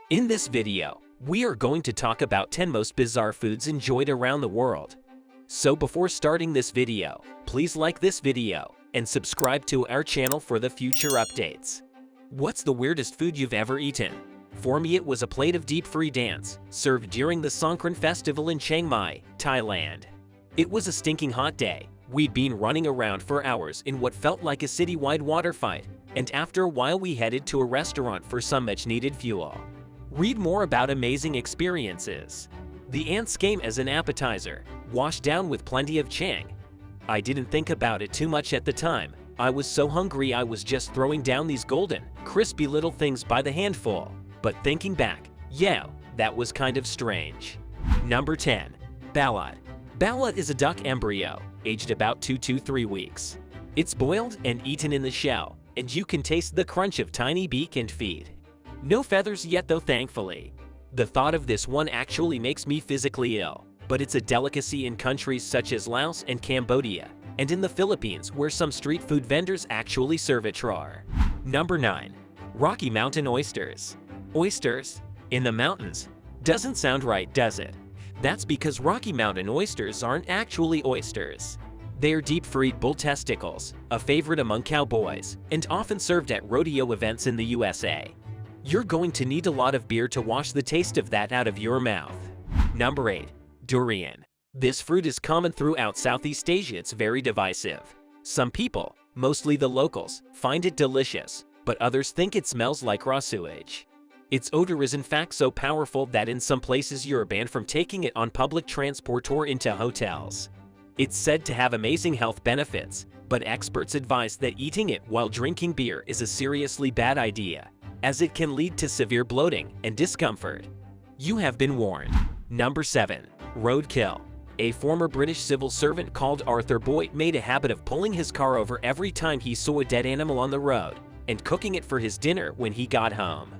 In this video, we are going to talk about 10 most bizarre foods enjoyed around the world. So before starting this video, please like this video and subscribe to our channel for the future updates. What's the weirdest food you've ever eaten? For me, it was a plate of deep-fried dance, served during the Songkran festival in Chiang Mai, Thailand. It was a stinking hot day. We'd been running around for hours in what felt like a citywide water fight, and after a while we headed to a restaurant for some much-needed fuel. Read more about amazing experiences. The ants came as an appetizer, washed down with plenty of chang. I didn't think about it too much at the time. I was so hungry I was just throwing down these golden, crispy little things by the handful. But thinking back, yeah, that was kind of strange. Number 10. Balut. Balut is a duck embryo, aged about 2 to 3 weeks. It's boiled and eaten in the shell, and you can taste the crunch of tiny beak and feet. No feathers yet though, thankfully. The thought of this one actually makes me physically ill, but it's a delicacy in countries such as Laos and Cambodia, and in the Philippines where some street food vendors actually serve it raw. Number 9. Rocky Mountain oysters. Oysters? In the mountains? Doesn't sound right, does it? That's because Rocky Mountain oysters aren't actually oysters. They are deep-fried bull testicles, a favorite among cowboys, and often served at rodeo events in the USA. You're going to need a lot of beer to wash the taste of that out of your mouth. Number 8. Durian. This fruit is common throughout Southeast Asia. It's very divisive. Some people, mostly the locals, find it delicious, but others think it smells like raw sewage. Its odor is in fact so powerful that in some places you're banned from taking it on public transport or into hotels. It's said to have amazing health benefits, but experts advise that eating it while drinking beer is a seriously bad idea, as it can lead to severe bloating and discomfort. You have been warned. Number 7. Roadkill. A former British civil servant called Arthur Boyd made a habit of pulling his car over every time he saw a dead animal on the road and cooking it for his dinner when he got home.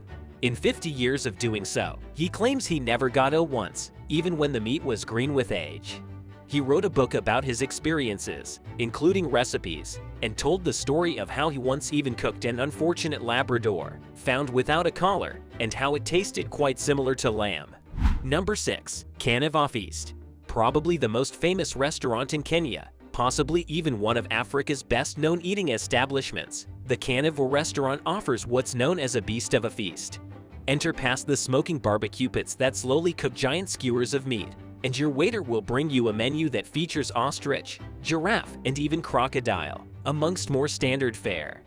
In 50 years of doing so, he claims he never got ill once, even when the meat was green with age. He wrote a book about his experiences, including recipes, and told the story of how he once even cooked an unfortunate Labrador, found without a collar, and how it tasted quite similar to lamb. Number 6. Carnival Feast. Probably the most famous restaurant in Kenya, possibly even one of Africa's best-known eating establishments. The Carnival restaurant offers what's known as a beast of a feast. Enter past the smoking barbecue pits that slowly cook giant skewers of meat, and your waiter will bring you a menu that features ostrich, giraffe, and even crocodile, amongst more standard fare.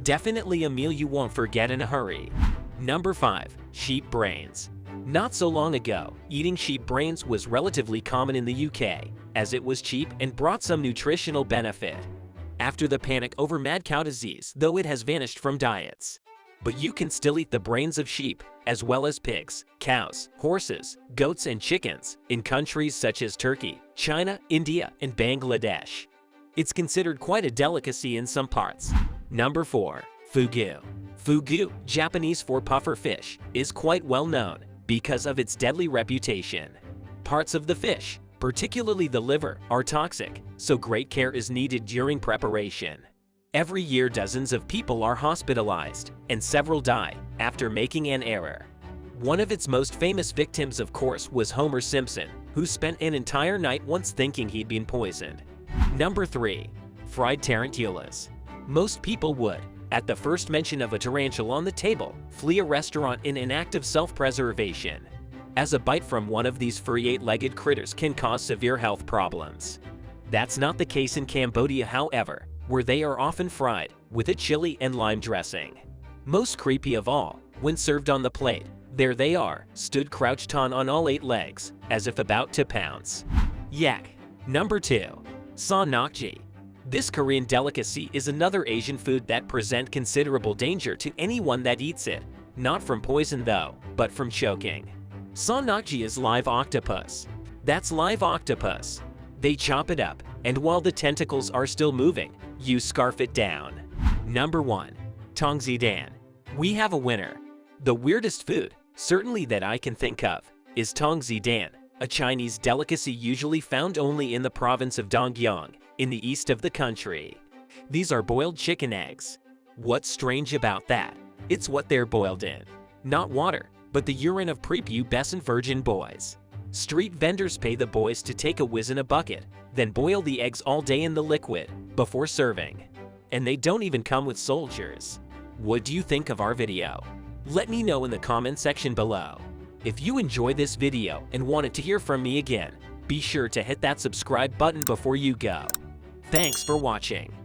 Definitely a meal you won't forget in a hurry. Number 5. Sheep brains. Not so long ago, eating sheep brains was relatively common in the UK, as it was cheap and brought some nutritional benefit. After the panic over mad cow disease, though, it has vanished from diets. But you can still eat the brains of sheep, as well as pigs, cows, horses, goats, and chickens in countries such as Turkey, China, India, and Bangladesh. It's considered quite a delicacy in some parts. Number 4. Fugu. Fugu, Japanese for puffer fish, is quite well known because of its deadly reputation. Parts of the fish, particularly the liver, are toxic, so great care is needed during preparation. Every year dozens of people are hospitalized, and several die after making an error. One of its most famous victims, of course, was Homer Simpson, who spent an entire night once thinking he'd been poisoned. Number 3. Fried tarantulas. Most people would, at the first mention of a tarantula on the table, flee a restaurant in an act of self-preservation, as a bite from one of these furry 8-legged critters can cause severe health problems. That's not the case in Cambodia, however, where they are often fried with a chili and lime dressing. Most creepy of all, when served on the plate, there they are, stood crouched on all 8 legs, as if about to pounce. Yak. Number 2. Sonokji. This Korean delicacy is another Asian food that presents considerable danger to anyone that eats it, not from poison though, but from choking. Sonokji is live octopus. That's live octopus. They chop it up, and while the tentacles are still moving, you scarf it down. Number 1. Tongzidan. We have a winner. The weirdest food, certainly that I can think of, is tongzidan, a Chinese delicacy usually found only in the province of Dongyang, in the east of the country. These are boiled chicken eggs. What's strange about that? It's what they're boiled in. Not water, but the urine of prepubescent virgin boys. Street vendors pay the boys to take a whiz in a bucket, then boil the eggs all day in the liquid before serving. And they don't even come with soldiers. What do you think of our video? Let me know in the comment section below. If you enjoyed this video and wanted to hear from me again, be sure to hit that subscribe button before you go. Thanks for watching.